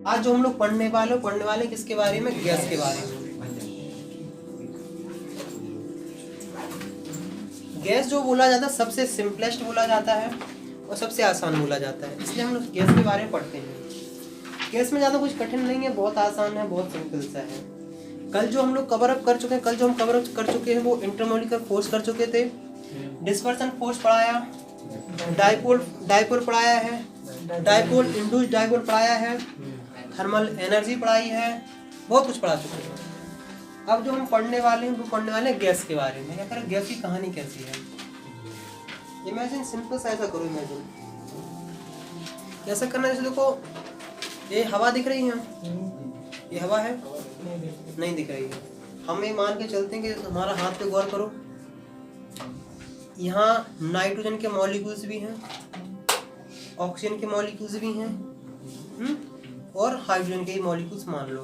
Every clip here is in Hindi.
आज जो हम लोग पढ़ने वाले किसके बारे में? गैस के बारे में। गैस जो बोला जाता है सबसे सिंपलेस्ट बोला जाता है और सबसे आसान बोला जाता है, इसलिए हम लोग गैस के बारे में पढ़ते हैं। गैस में ज़्यादा कुछ कठिन नहीं है, बहुत आसान है, बहुत सिंपल सा है। कल जो हम लोग कवर अप कर चुके हैं वो इंटरमोलिकुलर फोर्स कर चुके थे, डिस्पर्सन फोर्स पढ़ाया, डाइपोल पढ़ाया है, डाइपोल इंड्यूस्ड डाइपोल पढ़ाया है, थर्मल एनर्जी पढ़ाई है, बहुत कुछ पढ़ा चुके हैं। अब जो हम पढ़ने वाले हैं गैस के बारे में। क्या करें, गैस की कहानी कैसी है। इमेजिन, सिंपल सा ऐसा करो, इमेजिन कैसा करना है। जैसे देखो, ये हवा दिख रही है, ये हवा है, नहीं दिख रही है। हम ये मान के चलते हैं कि हमारा हाथ पे गौर करो, यहाँ नाइट्रोजन के मॉलिक्यूल्स भी हैं, ऑक्सीजन के मॉलिक्यूल्स भी हैं, और हाइड्रोजन के मॉलिक्यूल्स मान लो,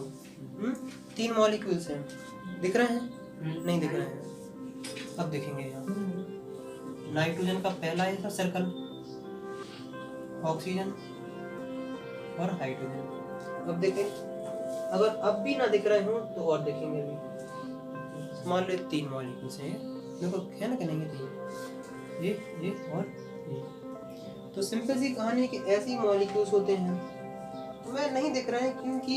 3 मॉलिक्यूल्स हैं। दिख रहे हैं? नहीं दिख रहे हैं। अब दिखेंगे। यहाँ नाइट्रोजन का पहला ऐसा सर्कल, ऑक्सीजन और हाइड्रोजन। अब देखें, अगर अब भी ना दिख रहे हो तो और देखेंगे। अभी मान लो 3 मॉलिक्यूल्स हैं, देखो है ना कि नहीं? 3, ये और ये। तो सिंपल सी कहानी है कि ऐसी मॉलिक्यूल्स होते हैं। तुम्हें नहीं दिख रहे हैं क्योंकि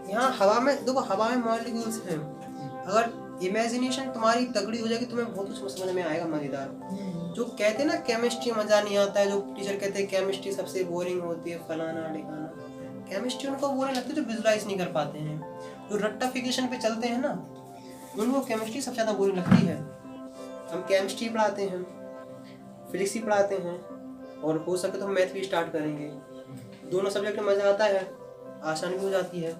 यहाँ हवा में, देखो हवा में मॉलिक्यूल्स हैं। अगर इमेजिनेशन तुम्हारी तगड़ी हो जाएगी तुम्हें बहुत कुछ समझ में आएगा, मजेदार। जो कहते हैं ना केमिस्ट्री मजा नहीं आता है, जो टीचर कहते हैं केमिस्ट्री सबसे बोरिंग होती है, फलाना ढिकाना, केमिस्ट्री उनको बोरिंग लगती है जो विजुलाइज नहीं कर पाते हैं, जो रट्टाफिकेशन पे चलते हैं ना, उनको केमिस्ट्री सबसे ज़्यादा बोरिंग लगती है। हम केमिस्ट्री पढ़ाते हैं, फिजिक्स ही पढ़ाते हैं, और हो सके तो हम मैथ भी स्टार्ट करेंगे। दोनों सब्जेक्ट में मज़ा आता है, आसान भी हो जाती है।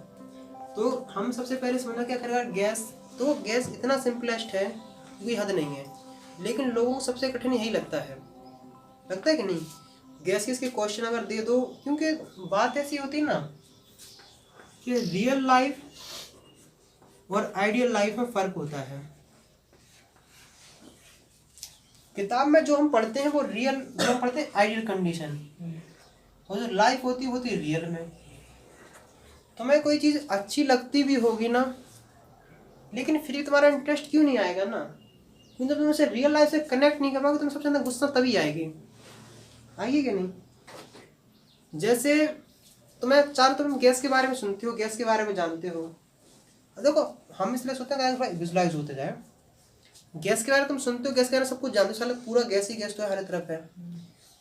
तो हम सबसे पहले समझना क्या करेगा, गैस। तो गैस इतना सिंपलेस्ट है, कोई हद नहीं है, लेकिन लोगों को सबसे कठिन यही लगता है कि नहीं। गैस के क्वेश्चन अगर दे दो, क्योंकि बात ऐसी होती है ना कि रियल लाइफ और आइडियल लाइफ में फ़र्क होता है। किताब में जो हम पढ़ते हैं वो रियल, जो हम पढ़ते हैं आइडियल कंडीशन, और जो लाइफ होती है रियल में। तुम्हें कोई चीज़ अच्छी लगती भी होगी ना, लेकिन फिर भी तुम्हारा इंटरेस्ट क्यों नहीं आएगा ना, क्योंकि तुम उसे रियल लाइफ से कनेक्ट नहीं कर पाओगे। तुम्हें सबसे ज़्यादा गुस्सा तभी आएगी कि नहीं। जैसे तुम गैस के बारे में सुनते हो, गैस के बारे में जानते हो। देखो, हम इसलिए सोचते हैं गैस विजुलाइज होते जाए। गैस के बारे में तुम सुनते हो, गैस के बारे में सब कुछ जानते हो, साला पूरा गैस ही गैस तो हर तरफ है।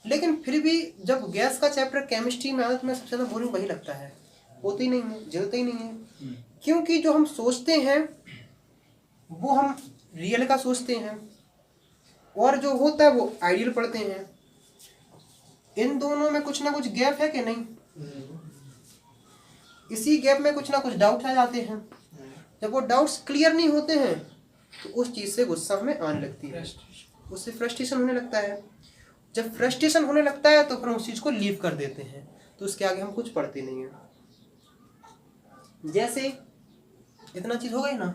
लेकिन फिर भी जब गैस का चैप्टर केमिस्ट्री में आता है, तुम्हें सबसे ज़्यादा बोरिंग वही लगता है, होती नहीं है, जलते ही नहीं है। क्योंकि जो हम सोचते हैं वो हम रियल का सोचते हैं, और जो होता है वो आइडियल पढ़ते हैं। इन दोनों में कुछ ना कुछ गैप है कि नहीं? इसी गैप में कुछ ना कुछ डाउट आ जाते हैं। जब वो डाउट्स क्लियर नहीं होते हैं तो उस चीज़ से गुस्सा हमें आने लगती है, उससे फ्रस्ट्रेशन होने लगता है। जब फ्रस्ट्रेशन होने लगता है तो फिर उस चीज़ को लीव कर देते हैं, तो उसके आगे हम कुछ पढ़ते नहीं हैं। जैसे इतना चीज़ हो गई ना,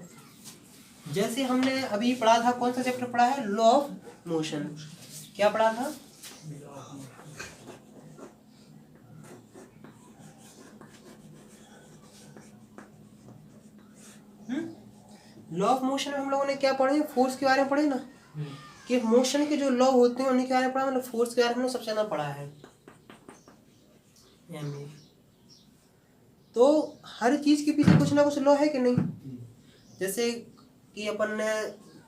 जैसे हमने अभी पढ़ा था, कौन सा चैप्टर पढ़ा है? Law of motion. क्या पढ़ा था? लॉ ऑफ मोशन में हम लोगों ने क्या पढ़े? फोर्स के बारे में पढ़े ना, कि मोशन के जो लॉ होते हैं उन्हीं के बारे में पढ़ा। मतलब फोर्स के बारे में सबसे ज़्यादा पढ़ा है। तो हर चीज़ के पीछे कुछ ना कुछ लॉ है कि नहीं। जैसे कि अपन ने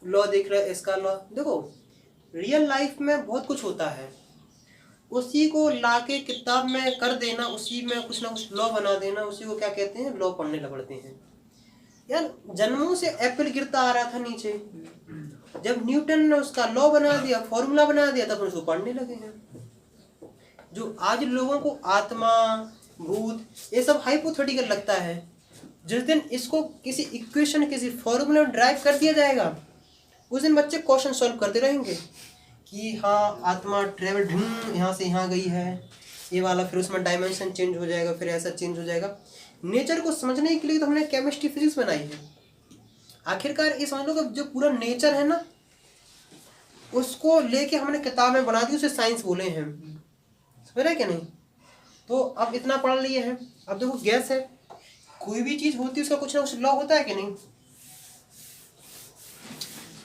लॉ देख रहे हैं, इसका लॉ देखो, रियल लाइफ में बहुत कुछ होता है, उसी को लाके किताब में कर देना, उसी में कुछ ना कुछ लॉ बना देना, उसी को क्या कहते हैं? लॉ पढ़ने लगते हैं। यार, जन्मों से एप्पल गिरता आ रहा था नीचे, जब न्यूटन ने उसका लॉ बना दिया, फॉर्मूला बना दिया, तब उसको पढ़ने लगे हैं। जो आज लोगों को आत्मा, भूत, ये सब हाइपोथेटिकल लगता है, जिस दिन इसको किसी इक्वेशन, किसी फॉर्मूला में ड्राइव कर दिया जाएगा, उस दिन बच्चे क्वेश्चन सॉल्व करते रहेंगे कि हाँ आत्मा ट्रेवल यहाँ से यहाँ गई है, ये वाला, फिर उसमें डायमेंशन चेंज हो जाएगा, फिर ऐसा चेंज हो जाएगा। नेचर को समझने के लिए तो हमने केमिस्ट्री फिजिक्स बनाई है। आखिरकार ये समझ लो कि जो पूरा नेचर है ना, उसको लेके हमने किताब में बना दी, उसे साइंस बोले हैं। समझ रहे क्या नहीं? तो अब इतना पढ़ लिए हैं। अब देखो गैस है, कोई भी चीज होती है उसका कुछ ना कुछ लॉ होता है कि नहीं।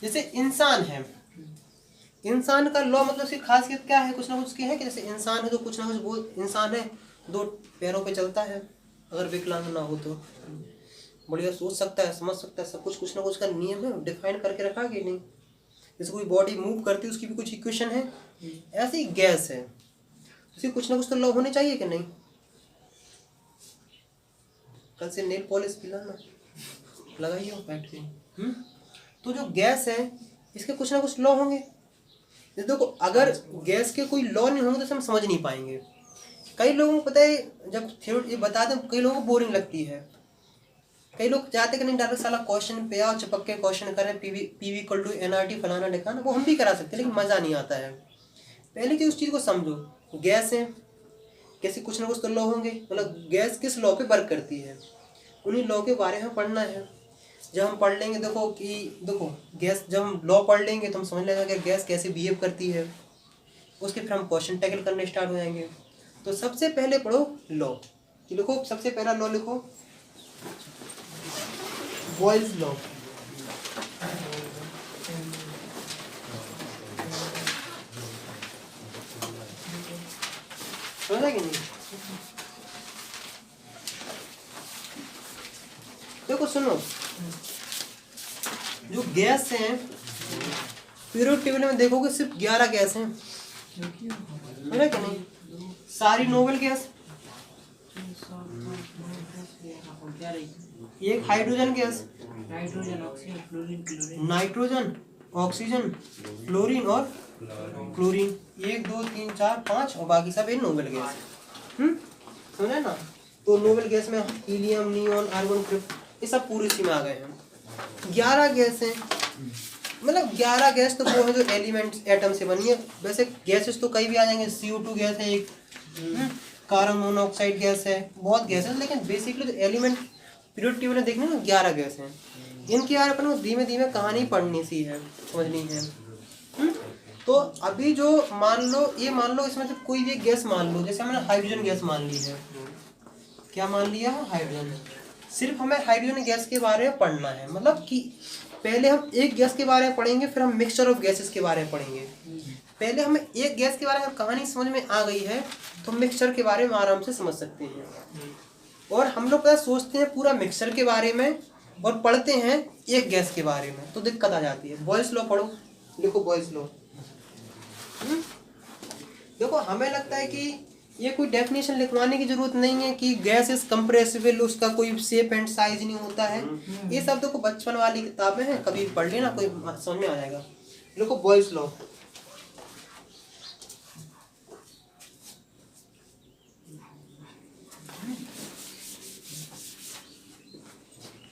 जैसे इंसान है, इंसान का लॉ मतलब उसकी खासियत क्या है, कुछ ना कुछ उसकी है कि जैसे इंसान है तो कुछ ना कुछ वो इंसान है, 2 पैरों पे चलता है, अगर विकलांग ना हो तो बढ़िया सोच सकता है, समझ सकता है, सब कुछ कुछ ना कुछ का नियम है, डिफाइन करके रखा कि नहीं। जैसे कोई बॉडी मूव करती है उसकी भी कुछ इक्वेशन है, ऐसे ही गैस है, उसकी कुछ ना कुछ तो लॉ होने चाहिए कि नहीं। कल से नेल पॉलिश पिलाना लगाइए बैठ के। तो जो गैस है इसके कुछ ना कुछ लॉ होंगे। जैसे देखो अगर गैस के कोई लॉ नहीं होंगे तो हम समझ नहीं पाएंगे। कई लोगों को पता है, जब थ्योरी बताते हैं कई लोगों को बोरिंग लगती है, कई लोग चाहते कि नहीं डायरेक्ट साला क्वेश्चन पे आओ, चिपक के क्वेश्चन करें, पीवी इक्वल टू एनआरटी फलाना ढिकाना, वो हम भी करा सकते हैं लेकिन मज़ा नहीं आता है। पहले कि उस चीज़ को समझो, गैस है, कैसे कुछ ना कुछ तो लॉ होंगे, मतलब गैस किस लॉ पे वर्क करती है, उन्हीं लॉ के बारे में पढ़ना है। जब हम पढ़ लेंगे देखो गैस, जब हम लॉ पढ़ लेंगे तो हम समझ लेंगे कि गैस कैसे बिहेव करती है, उसके फिर हम क्वेश्चन टैकल करने स्टार्ट हो जाएंगे। तो सबसे पहले पढ़ो लॉ, लिखो सबसे पहला लॉ लिखो बॉयल्स लॉ। समझा कि नहीं। देखो सुनो, जो गैस है पीरियोडिक टेबल में देखोगे सिर्फ 11 गैस हैं, समझा कि नहीं। सारी नोबल गैस, एक hydrogen gas, nitrogen oxygen fluorine और क्लोरीन, 1 2 3 4 5 और बाकी सब ये नोबल गैस। समझा ना। तो नोबल गैस में हीलियम, नियॉन, आर्गन, क्रिप्टन, ये सब पूरी इसी में आ गए हैं। 11 गैस हैं, मतलब 11 गैस तो वो है जो एलिमेंट्स एटम से बनी है। वैसे गैसेस तो कई भी आ जाएंगे, CO2 गैस है एक, कार्बन मोनोऑक्साइड गैस है, बहुत गैस है, लेकिन बेसिकली जो एलिमेंट पीरियोडिक टेबल में देखने ना 11 गैस हैं। इनके यार अपन को धीमे धीमे कहानी पढ़नी सी है, समझनी है। तो अभी जो मान लो इसमें से कोई भी गैस मान लो, जैसे हमने हाइड्रोजन गैस मान ली है, क्या मान लिया है, हाइड्रोजन। सिर्फ हमें हाइड्रोजन गैस के बारे में पढ़ना है, मतलब कि पहले हम एक गैस के बारे में पढ़ेंगे, फिर हम मिक्सचर ऑफ गैसेस के बारे में पढ़ेंगे। पहले हमें एक गैस के बारे में कहानी समझ में आ गई है तो मिक्सचर के बारे में आराम से समझ सकते हैं। और हम लोग पता सोचते हैं पूरा मिक्सचर के बारे में और पढ़ते हैं एक गैस के बारे में, तो दिक्कत आ जाती है। बॉयल्स लॉ पढ़ो, लिखो बॉयल्स लॉ। देखो हमें लगता है कि ये कोई डेफिनेशन लिखवाने की जरूरत नहीं है कि गैस इज कंप्रेसिबल, उसका कोई शेप एंड साइज नहीं होता है। ये सब देखो बचपन वाली किताबें हैं, कभी पढ़ लेना, कोई समझ में आ जाएगा। देखो बॉयल्स लॉ,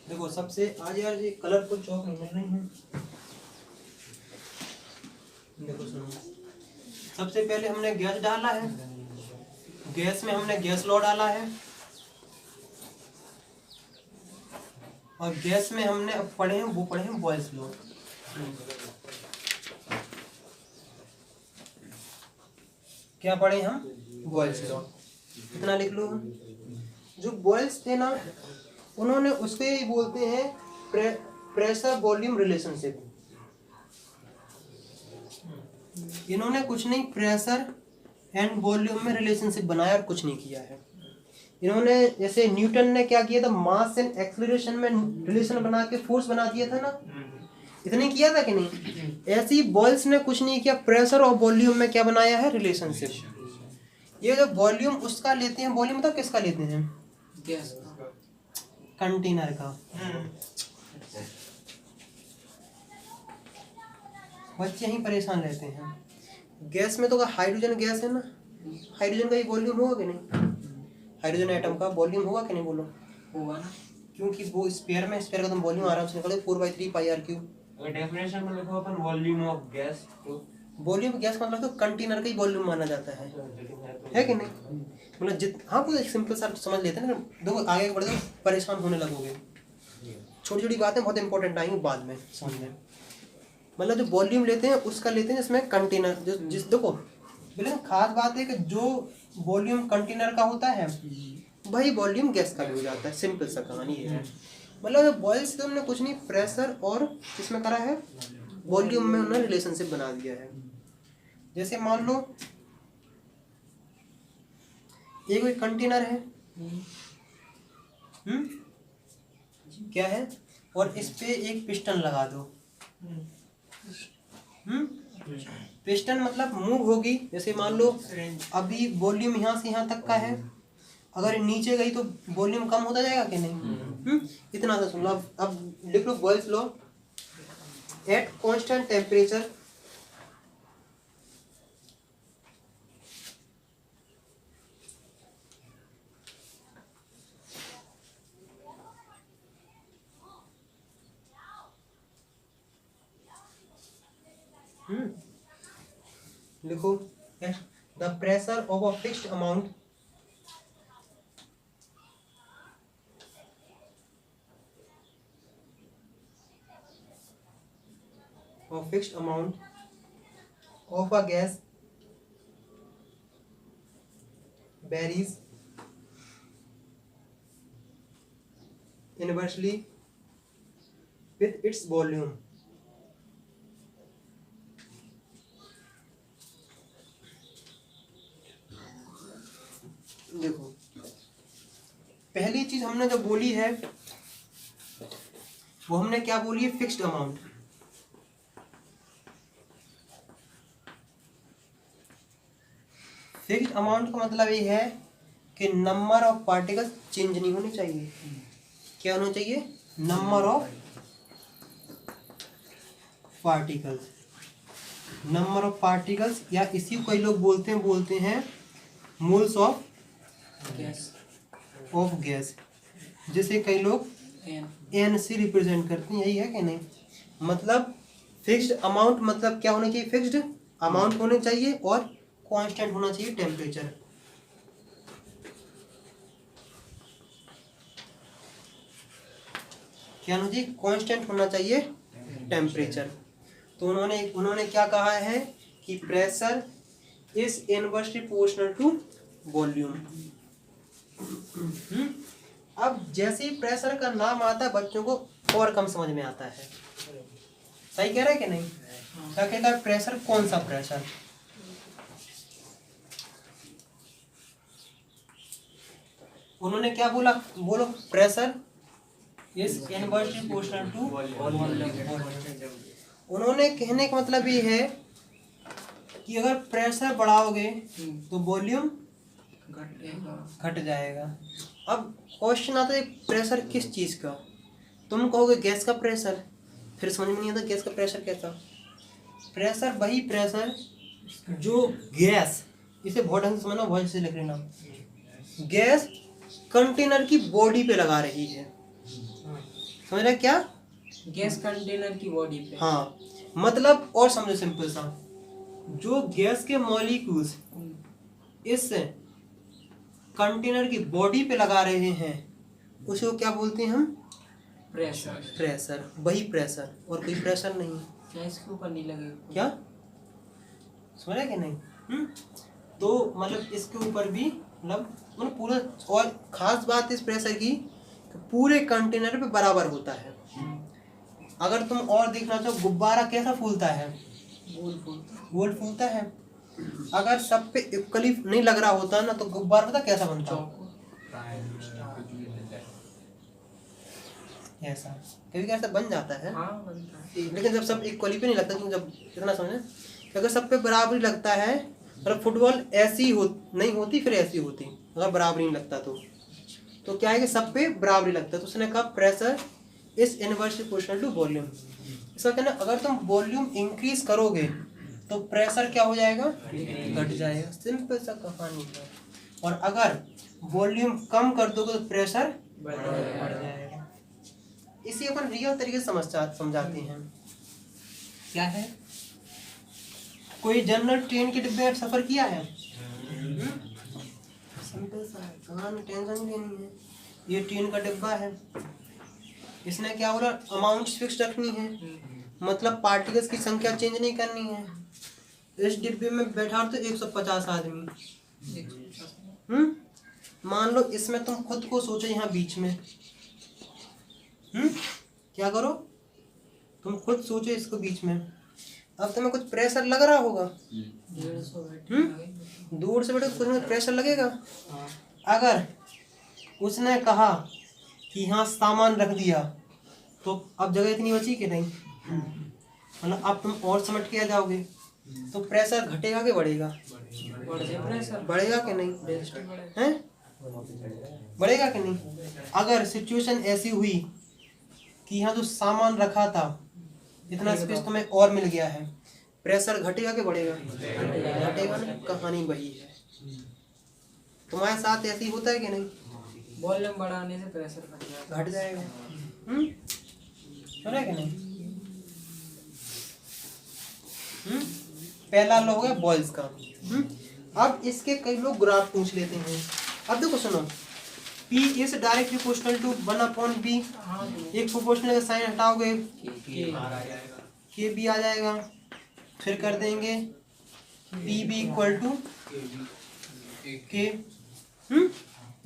देखो सबसे आज यार ये कलरफुल चौक मिल रहे हैं। देखो सुनो, सबसे पहले हमने गैस डाला है, गैस में हमने गैस लॉ डाला है, और गैस में हमने अब पढ़े हैं वो पढ़े हैं बॉयल्स लॉ। क्या पढ़े हम, बॉयल्स लॉ। इतना लिख लो। जो बॉयल्स थे ना, उन्होंने उसके ही बोलते हैं प्रेशर वॉल्यूम रिलेशनशिप। इन्होंने कुछ नहीं, प्रेशर एंड वॉल्यूम में रिलेशनशिप बनाया और कुछ नहीं किया है। इन्होंने जैसे न्यूटन ने क्या किया था, मास एंड एक्सीलरेशन में रिलेशन बना के फोर्स बना दिया था ना, इतने किया था कि नहीं। ऐसे ही बॉयल्स ने कुछ नहीं किया, प्रेशर और वॉल्यूम में क्या बनाया है, रिलेशनशिप। ये जो वॉल्यूम उसका लेते हैं, वॉल्यूम मतलब किसका लेते हैं, गैस कंटेनर का। बच्चे ही परेशान रहते हैं। गैस में तो हाइड्रोजन गैस है ना, हाइड्रोजन का ही वॉल्यूम होगा कि नहीं, हाइड्रोजन एटम का वॉल्यूम होगा कि नहीं, बोलो होगा ना, क्योंकि वो स्फीयर में, स्फीयर का तुम वॉल्यूम आराम से निकालो 4/3 πr3। अगर डेफिनेशन में लिखो अपन वॉल्यूम ऑफ गैस, तो वॉल्यूम गैस का मतलब तो कंटेनर का ही वॉल्यूम माना जाता है कि नहीं। मतलब हाँ वो एक सिंपल सा समझ लेते हैं ना। देखो आगे बढ़ते परेशान होने लगोगे, छोटी छोटी बातें बहुत इंपॉर्टेंट आएंगी बाद में समझ में। मतलब जो वॉल्यूम लेते हैं उसका लेते हैं जिसमें कंटेनर, जो जिस देखो लेकिन खास बात है कि जो वॉल्यूम कंटेनर का होता है वही वॉल्यूम गैस का भी हो जाता है। सिंपल सा कहानी है। मतलब बॉयल से हमने कुछ नहीं, प्रेशर और किसमें करा है, वॉल्यूम में उन्होंने रिलेशनशिप बना दिया है। जैसे मान लो एक कोई कंटेनर है, क्या है, और इस पे एक पिस्टन लगा दो। पिस्टन मतलब मूव होगी। जैसे मान लो अभी वॉल्यूम यहाँ से यहाँ तक का है, अगर नीचे गई तो वॉल्यूम कम होता जाएगा कि नहीं। इतना सा सुन लो। अब लिख लो Boyle's law. At constant temperature लिखो the pressure of a fixed amount of a gas varies inversely with its volume। देखो पहली चीज हमने जो बोली है वो हमने क्या बोली है, फिक्स्ड अमाउंट। फिक्स्ड अमाउंट का मतलब ये है कि नंबर ऑफ पार्टिकल्स चेंज नहीं होने चाहिए। क्या होना चाहिए, number of particles. Number of particles या इसी को कई लोग बोलते हैं मोल्स ऑफ गैस, जिसे कई लोग एन से रिप्रेजेंट करते हैं। यही है कि नहीं। मतलब फिक्स्ड अमाउंट मतलब क्या होना चाहिए, फिक्स्ड अमाउंट होने चाहिए और कांस्टेंट होना चाहिए टेम्परेचर। क्या होना चाहिए, कांस्टेंट होना चाहिए टेम्परेचर। तो उन्होंने क्या कहा है कि pressure is inversely proportional to volume. अब जैसे ही प्रेशर का नाम आता है बच्चों को और कम समझ में आता है। सही कह रहा है कि नहीं। क्या कहता है प्रेशर, कौन सा प्रेशर। उन्होंने क्या बोला, बोलो pressure is inversely proportional to volume. उन्होंने कहने का मतलब ये है कि अगर प्रेशर बढ़ाओगे तो वॉल्यूम घट जाएगा। अब क्वेश्चन आता है प्रेशर किस चीज का। तुम कहोगे गैस का प्रेशर, फिर समझ में नहीं आता गैस का प्रेशर कैसा। प्रेशर वही प्रेशर जो गैस, इसे बहुत ढंग से समझना, बहुत से लिख लेना, गैस कंटेनर की बॉडी पे लगा रही है। समझ रहे क्या, गैस कंटेनर की बॉडी पे। हाँ मतलब और समझो सिंपल सा, जो गैस के मॉलिक्यूल्स इस कंटेनर की बॉडी पे लगा रहे हैं उसको क्या बोलते हैं हम, प्रेशर। वही प्रेशर और कोई प्रेशर नहीं। क्या इसके ऊपर नहीं लगे, क्या समझ रहे कि नहीं। तो मतलब इसके ऊपर भी मतलब पूरा, और खास बात इस प्रेशर की पूरे कंटेनर पे बराबर होता है। अगर तुम और देखना चाहो गुब्बारा कैसा फूलता है, गोल फूलता है। अगर सब पे इक्वली नहीं लग रहा होता ना तो गुब्बारा पता कैसा बनता, ऐसा कभी कैसा बन जाता है। हाँ बनता है। लेकिन जब सब इक्वली पे नहीं लगता, तुम जब इतना समझे, अगर सब पे बराबरी लगता है, मतलब फुटबॉल ऐसी नहीं होती फिर ऐसी होती, अगर बराबरी नहीं लगता तो क्या है कि सब पे बराबरी लगता है। तो उसने कहा pressure is inversely proportional to volume. इसका कहना अगर तुम वॉल्यूम इंक्रीज करोगे तो प्रेशर क्या हो जाएगा, घट जाएगा। सिंपल सा कहानी है। और अगर वॉल्यूम कम कर दोगे तो प्रेशर बढ़ जाएगा। इसी अपन रियल तरीके से समझाते हैं। क्या है, कोई जनरल ट्रेन के डिब्बे में सफर किया है, सिंपल सा है, कहां में टेंशन भी नहीं है। ये ट्रेन का डिब्बा है, इसने क्या बोला, अमाउंट फिक्स रखनी है, मतलब पार्टिकल्स की संख्या चेंज नहीं करनी है। इस डिब्बे में बैठा तो 150 आदमी। 150। मान लो इसमें तुम खुद को सोचो यहाँ बीच में। क्या करो, तुम खुद सोचो इसको बीच में। अब तुम्हें कुछ प्रेशर लग रहा होगा। 150 बैठे दूर से बैठे कुछ में प्रेशर लगेगा। हाँ। अगर उसने कहा कि यहाँ सामान रख दिया तो अब जगह इतनी बची कि नहीं, मतलब अब तुम और समझ के आ जाओगे तो प्रेशर घटेगा कि बढ़ेगा? बढ़ जाए प्रेशर। बढ़ेगा कि नहीं? डेंसिटी बढ़े। हैं? बढ़ेगा कि नहीं? अगर सिचुएशन ऐसी हुई कि यहाँ जो सामान रखा था इतना स्पेस तुम्हें और मिल गया है, प्रेशर घटेगा कि बढ़ेगा? घटेगा ना। कहानी वही है, तुम्हारे साथ ऐसे ही होता है कि नहीं? वॉल्यूम बढ़ाने से प्रेशर घट जाएगा। घट जाएगा। सुना है कि नहीं? पहला लॉ हो गया बॉयल्स का। अब इसके कई लोग ग्राफ पूछ लेते हैं। अब देखो सुनो, P is directly proportional to 1/B। एक प्रोपोर्शनल का साइन हटाओगे KB आ जाएगा। फिर कर देंगे PB इक्वल टू K।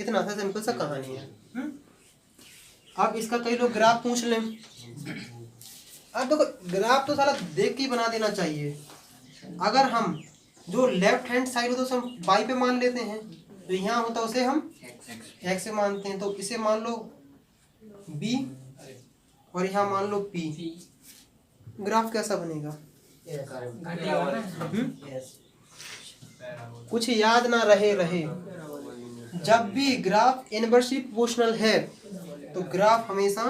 इतना सा सिंपल सा कहानी है। अब इसका कई लोग ग्राफ पूछ लें। अब देखो ग्राफ तो साला देख के ही बना देना चाहिए। अगर हम जो लेफ्ट हैंड साइड होता है उसे हम बाई पे मान लेते हैं, तो यहाँ होता है उसे हम एक्स पे मानते हैं। तो इसे मान लो B और यहाँ मान लो P। ग्राफ कैसा बनेगा? घटेगा ना। कुछ याद ना रहे, जब भी ग्राफ इनवर्सली प्रोपोर्शनल है तो ग्राफ हमेशा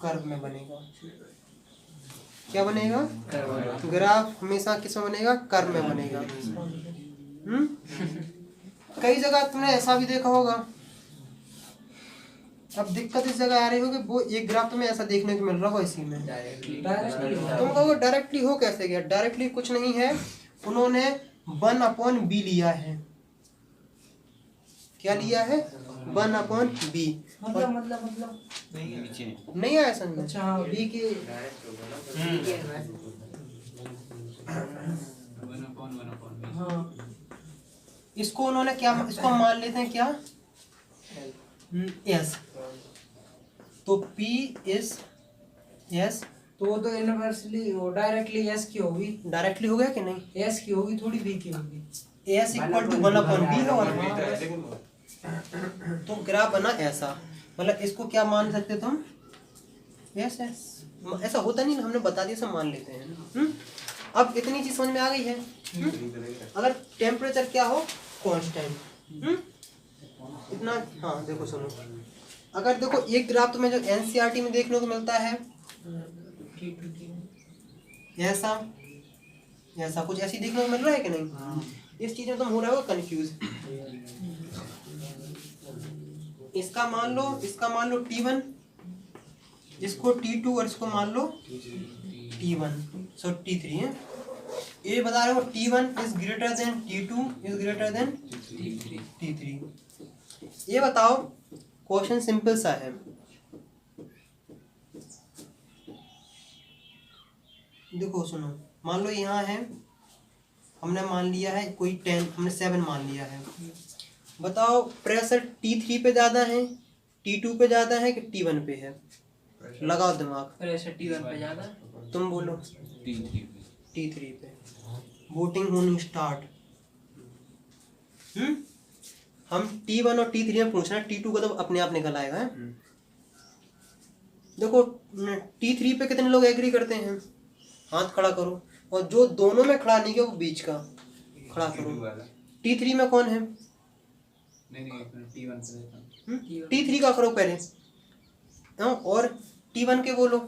कर्व में बनेगा। क्या बनेगा? ग्राफ हमेशा किस में बनेगा? कर्व में बनेगा। कई जगह तुमने ऐसा भी देखा होगा। अब दिक्कत इस जगह आ रही होगी, वो एक ग्राफ तुम्हें ऐसा देखने को मिल रहा होगा इसी में। तुम कहोगे डायरेक्टली हो कैसे गया? डायरेक्टली कुछ नहीं है, उन्होंने 1/B लिया है। क्या लिया है? 1/B। मतलब नहीं आया समझ में? अच्छा हाँ, B के हाँ। इसको उन्होंने क्या, इसको हम मान लेते हैं क्या? S। तो P इज S। तो वो तो इनवर्सली वो डायरेक्टली S की होगी। डायरेक्टली हो गया कि नहीं? S की होगी, थोड़ी B की होगी। S इक्वल टू 1/B है। तो ग्राफ बना ऐसा, मतलब इसको क्या मान सकते तुम? यस ऐसा होता नहीं, हमने बता दिया, सब मान लेते हैं। अब इतनी चीज समझ में आ गई है। अगर टेम्परेचर क्या हो? कांस्टेंट। इतना। हाँ देखो सुनो, अगर देखो एक ग्राफ तुम्हें जो एनसीईआरटी में देखने को मिलता है ऐसा ऐसा कुछ ऐसी देखने को मिल रहा है कि नहीं? इस चीज में तुम हो रहे हो कंफ्यूज। इसका मान लो T1, इसको T2 और इसको मान लो T1, सो T3 है। ये बता रहे हो T1 is greater than T2 is greater than T3। ये बताओ, क्वेश्चन सिंपल सा है। देखो सुनो, मान लो यहाँ है, हमने मान लिया है कोई 10, हमने 7 मान लिया है। बताओ प्रेशर T3 पे ज़्यादा है, T2 पे ज़्यादा है कि T1 पे है? लगाओ दिमाग। प्रेशर T1 पे ज़्यादा। तुम बोलो। T3 पे। वोटिंग होनी स्टार्ट। हम T1 और T3 में पूछना है, T2 का तो अपने आप निकल आएगा है? देखो T3 पे कितने लोग एग्री करते हैं? हाथ खड़ा करो। और जो दोनों में खड़ा नहीं किया वो बीच का खड़ा करो। T3 में कौन है? T3 का करो पहले। और T1 के बोलो।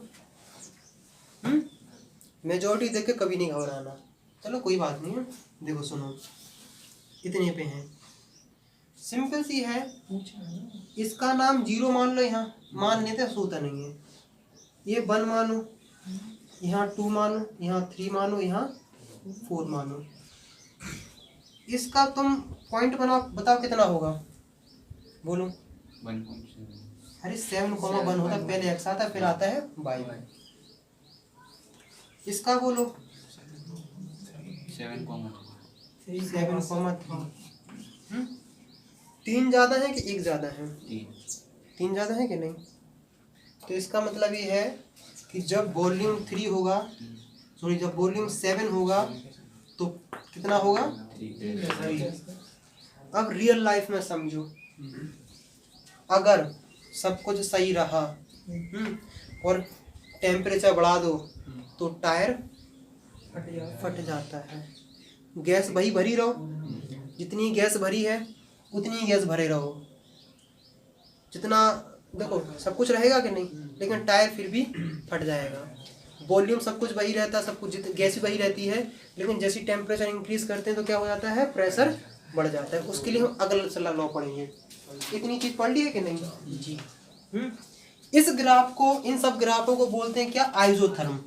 मेजॉरिटी देख के कभी नहीं घबराना। चलो कोई बात नहीं है। देखो सुनो, इतने पे हैं, सिंपल सी है। इसका नाम 0 मान लो, यहाँ मान लेते सोता नहीं है। ये 1 मानो, यहाँ 2 मानो, यहाँ 3 मानो, यहाँ 4 मानो। इसका तुम पॉइंट बनाओ, बताओ कितना होगा? बोलो। 1.7। अरे 7,1 होता है, पहले x आता है फिर आता है y। इसका बोलो। 7,3 7,3। 3 ज़्यादा है कि 1 ज़्यादा है? 3 ज़्यादा है कि नहीं? तो इसका मतलब ये है कि जब वॉल्यूम 3 होगा, सॉरी जब वॉल्यूम 7 होगा तो कितना होगा? 3। अब रियल लाइफ में समझो, अगर सब कुछ सही रहा और टेम्परेचर बढ़ा दो तो टायर फट जाता है। गैस वही भरी रहो, जितनी गैस भरी है उतनी गैस भरे रहो, जितना देखो सब कुछ रहेगा कि नहीं, लेकिन टायर फिर भी फट जाएगा। वॉल्यूम सब कुछ वही रहता है, सब कुछ गैस भी वही रहती है, लेकिन जैसे टेम्परेचर इंक्रीज करते हैं तो क्या हो जाता है? प्रेशर बढ़ जाता है। उसके लिए हम अगला लॉ पढ़ेंगे। इतनी चीज पढ़ ली है कि नहीं जी? इस ग्राफ को, इन सब ग्राफों को बोलते हैं क्या? आइसोथर्म।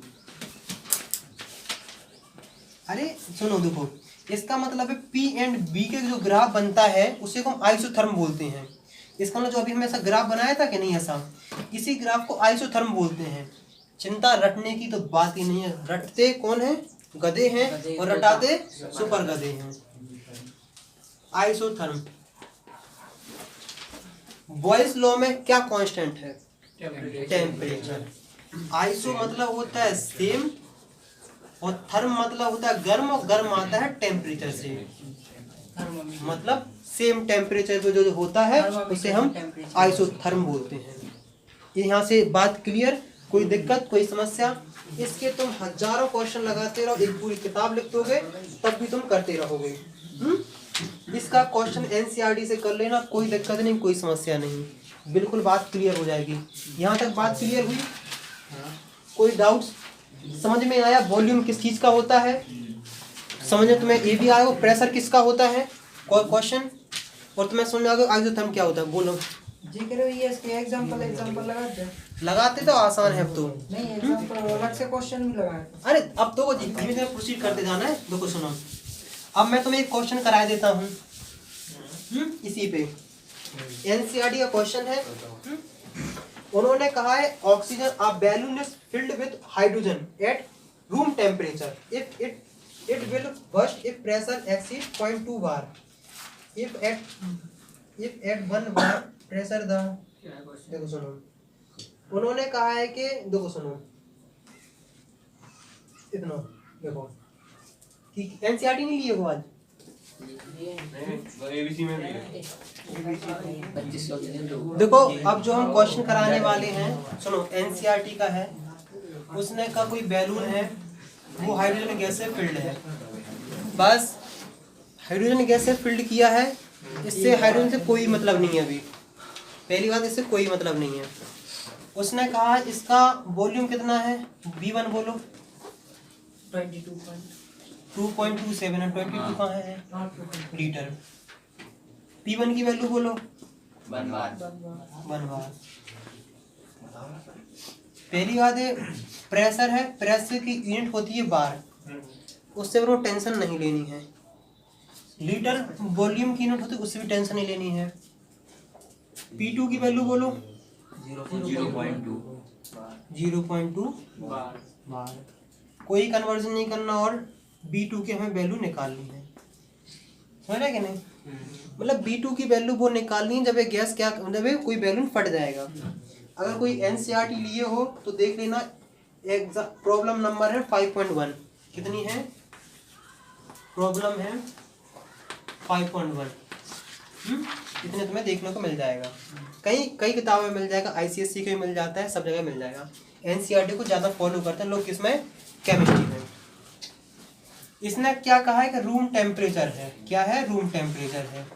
अरे सुनो, देखो इसका मतलब है पी एंड बी के जो ग्राफ बनता है उसे को हम आइसोथर्म बोलते हैं। इसका मतलब जो अभी हमने ऐसा ग्राफ बनाया था कि नहीं, ऐसा इसी ग्राफ को आइसोथर्म बोलते हैं। चिंता रटने की तो बात ही नहीं है। रटते कौन है? गधे हैं, और रटाते सुपर गधे हैं। आइसोथर्म। बॉयल्स लॉ में क्या कांस्टेंट है? टेम्परेचर। आइसो मतलब होता है सेम, और थर्म मतलब होता है गर्म, और गर्म आता है टेम्परेचर से, मतलब सेम टेम्परेचर पे जो होता है उसे हम आइसोथर्म बोलते हैं। यहाँ से बात क्लियर? कोई दिक्कत, कोई समस्या? इसके तुम हजारों क्वेश्चन लगाते रहो, एक पूरी किताब लिख दोगे तब भी तुम करते रहोगे। इसका क्वेश्चन एनसीईआरटी से कर लेना, कोई दिक्कत नहीं, कोई समस्या नहीं, बिल्कुल बात क्लियर हो जाएगी। यहाँ तक बात क्लियर हुई? कोई डाउट्स? समझ में आया वॉल्यूम किस चीज का होता है? समझ में तुम्हें ये भी आया प्रेशर किसका होता है? कोई क्वेश्चन? और तुम्हें समझ में आ गया आइसोथर्म क्या होता है? बोलो जी करो। ये इसके एग्जांपल लगाते हैं। लगाते तो आसान है अब तो। नहीं, एग्जांपल अलग से क्वेश्चन भी लगाए। अरे अब तो धीमे धीमे प्रोसीड करते जाना है। देखो सुनो, अब मैं तुम्हें एक क्वेश्चन करा देता हूँ इसी पे। एनसीईआरटी का क्वेश्चन है। उन्होंने कहा है oxygen a balloon is filled with hydrogen at room temperature if it will burst if pressure exceed 0.2 bar if at 1 bar pressure the। देखो सुनो, उन्होंने कहा है कि देखो सुनो, इतना देखो ठीक। एनसीईआरटी नहीं लिए हो आज? एबीसी में भी है। देखो अब जो हम क्वेश्चन कराने वाले हैं, सुनो एनसीईआरटी का है। उसने कहा कोई बैलून है, वो हाइड्रोजन गैस से फिल्ड है। बस हाइड्रोजन गैस से फिल्ड किया है, इससे हाइड्रोजन से कोई मतलब नहीं है। अभी पहली बात, इससे कोई मतलब नहीं है। उसने कहा इसका वॉल्यूम कितना है? V1 बोलो। 2.27 है। 22 कहाँ है? लीटर। P1 की वैल्यू बोलो। 1 bar। पहली बात है प्रेशर है, प्रेशर की यूनिट होती है बार, उससे वो टेंशन नहीं लेनी है। लीटर वॉल्यूम की यूनिट होती है, उससे भी टेंशन नहीं लेनी है। P2 की वैल्यू बोलो। 0.2 बार। कोई कन्वर्जन नहीं करना, और B2 की हमें वैल्यू निकालनी है। समझ रहे कि नहीं? मतलब B2 की वैल्यू वो निकालनी है जब ये गैस क्या, जब कोई बैलून फट जाएगा। अगर कोई एनसीईआरटी लिए हो तो देख लेना, प्रॉब्लम नंबर है 5.1। कितनी है? प्रॉब्लम है 5.1। इतने तुम्हें देखने को मिल जाएगा। कई किताबों में मिल जाएगा, आईसीएससी के भी मिल जाता है, सब जगह मिल जाएगा। एनसीईआरटी को ज़्यादा फॉलो करते हैं लोग, किसमें? केमिस्ट्री में। इसने क्या कहा है कि रूम टेम्परेचर है। क्या है? रूम टेम्परेचर है।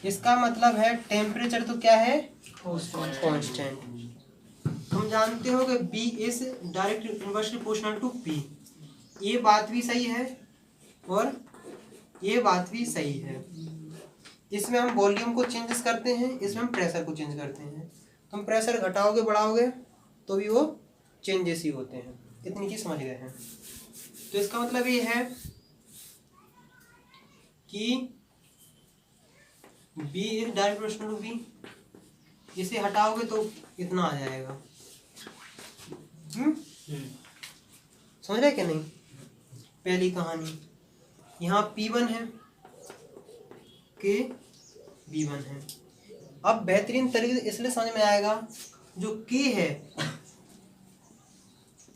इसका मतलब है टेम्परेचर तो क्या है? कांस्टेंट। तुम जानते हो कि B is direct inversely proportional to P। ये बात भी सही है और ये बात भी सही है। इसमें हम वॉल्यूम को चेंज करते हैं, इसमें हम प्रेशर को चेंज करते हैं। तुम प्रेशर घटाओगे बढ़ाओगे तो भी वो चेंजेस ही होते हैं। इतनी चीज समझ गए हैं? तो इसका मतलब ये है कि B is direct proportional to B। इसे हटाओगे तो इतना आ जाएगा। समझ रहे कि नहीं? पहली कहानी। यहाँ P1 है, K B1 है। अब बेहतरीन तरीके से इसलिए समझ में आएगा, जो K है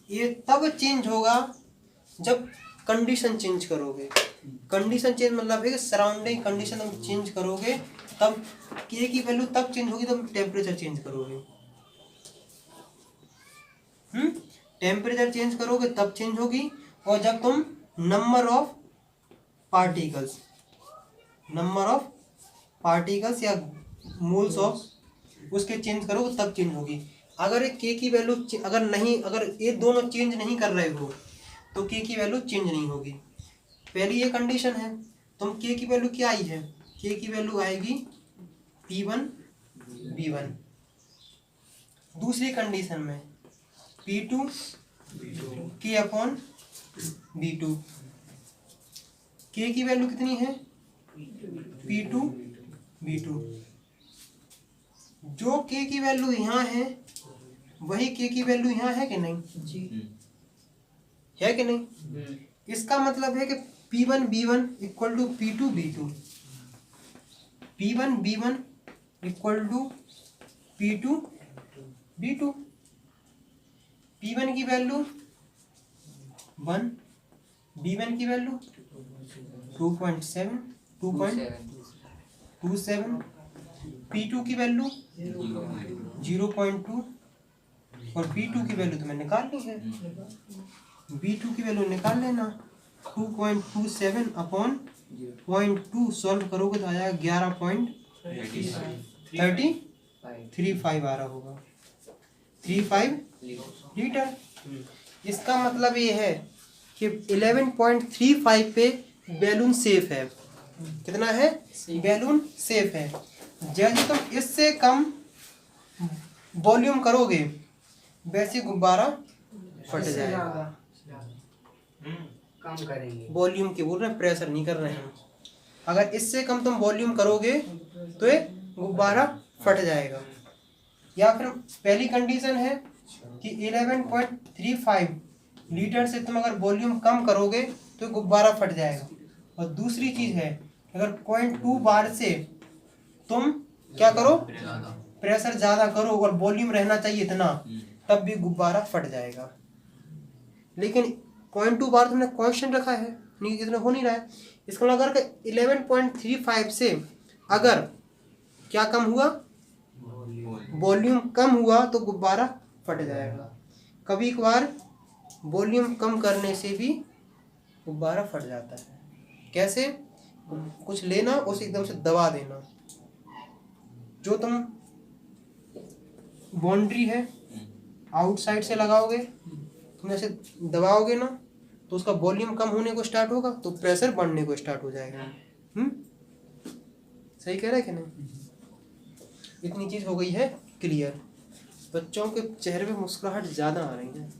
ये तब चेंज होगा जब कंडीशन चेंज करोगे। कंडीशन चेंज मतलब है कि सराउंडिंग कंडीशन तुम चेंज करोगे, तब K की वैल्यू तब चेंज होगी तब टेम्परेचर चेंज करोगे। टेम्परेचर चेंज करोगे तब चेंज होगी, और जब तुम नंबर ऑफ पार्टिकल्स या मोल्स ऑफ उसके चेंज करोगे तब चेंज होगी। अगर एक K की वैल्यू अगर ये दोनों चेंज नहीं कर रहे हो तो K की वैल्यू चेंज नहीं होगी। पहली ये कंडीशन है, तुम K की वैल्यू क्या आई है, K की वैल्यू आएगी P1 B1। दूसरी कंडीशन में P2 K upon B2। K की वैल्यू कितनी है, P2 B2। जो K की वैल्यू यहाँ है वही K की वैल्यू यहाँ है कि नहीं, जी है कि नहीं। इसका मतलब है कि P1 B1 equal to P2 B2, P1 B1 equal to P2 B2। P1 की वैल्यू 1, B1 की वैल्यू 2.7 2.27, P2 की वैल्यू 0.2 और B2 की वैल्यू तो मैंने निकाल ली है, B2 की वैल्यू निकाल लेना। 2.27 अपॉन 0.2 सॉल्व करोगे तो आया 11.35 आ रहा होगा, 35 लीटर। इसका मतलब ये है कि 11.35 पे बैलून सेफ है। कितना है, बैलून सेफ है। जैसे तुम इससे कम वॉल्यूम करोगे वैसे गुब्बारा फट जाएगा। काम करेंगे वॉल्यूम की बोल रहे हैं, प्रेशर नहीं कर रहे हैं। अगर इससे कम तुम वॉल्यूम करोगे तो ये गुब्बारा फट जाएगा। या फिर पहली कंडीशन है कि 11.35 लीटर से तुम अगर वॉल्यूम कम करोगे तो गुब्बारा फट जाएगा। और दूसरी चीज़ है, अगर 0.2 बार से तुम क्या करो, प्रेशर ज़्यादा करो और वॉल्यूम रहना चाहिए इतना, तब भी गुब्बारा फट जाएगा। लेकिन 0.2 बार तुमने कांस्टेंट रखा है, नहीं कितना हो नहीं रहा है। इसका मतलब अगर 11.35 से अगर क्या कम हुआ, वॉल्यूम कम हुआ तो गुब्बारा फट जाएगा। कभी कभार वॉल्यूम कम करने से भी गुब्बारा फट जाता है। कैसे, कुछ लेना उसे एकदम से दबा देना। जो तुम बाउंड्री है आउटसाइड से लगाओगे, तुम ऐसे दबाओगे ना तो उसका वॉल्यूम कम होने को स्टार्ट होगा तो प्रेशर बढ़ने को स्टार्ट हो जाएगा। सही कह रहा है कि नहीं। इतनी चीज हो गई है क्लियर। बच्चों के चेहरे पे मुस्कुराहट ज्यादा आ रही है।